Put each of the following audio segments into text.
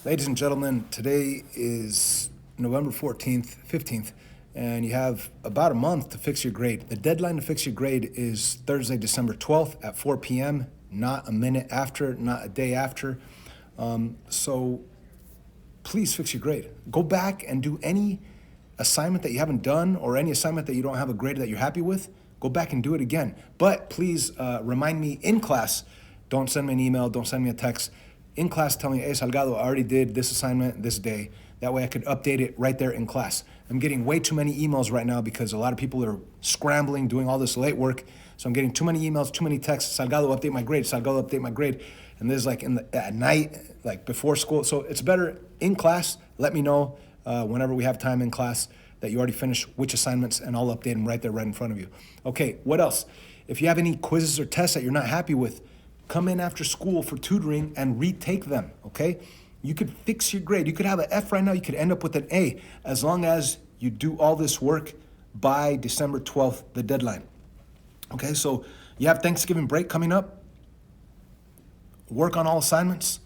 Ladies and gentlemen, today is November 14th, 15th, and you have about a month to fix your grade. The deadline to fix your grade is Thursday, December 12th at 4 p.m., not a minute after, not a day after. So please fix your grade. Go back and do any assignment that you haven't done or any assignment that you don't have a grade that you're happy with. Go back and do it again. But please remind me in class. Don't send me an email. Don't send me a text. In class, tell me, hey, Salgado, I already did this assignment this day. That way I could update it right there in class. I'm getting way too many emails right now because a lot of people are scrambling, doing all this late work. So I'm getting too many emails, too many texts. Salgado, update my grade. Salgado, update my grade. And there's like at night, like before school. So it's better in class. Let me know whenever we have time in class that you already finished which assignments, and I'll update them right there, right in front of you. Okay, what else? If you have any quizzes or tests that you're not happy with, come in after school for tutoring and retake them, okay? You could fix your grade. You could have an F right now. You could end up with an A as long as you do all this work by December 12th, the deadline. Okay, so you have Thanksgiving break coming up. Work on all assignments.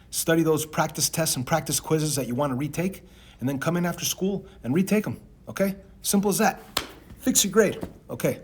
Study those practice tests and practice quizzes that you want to retake, and then come in after school and retake them, okay? Simple as that. Fix your grade, okay?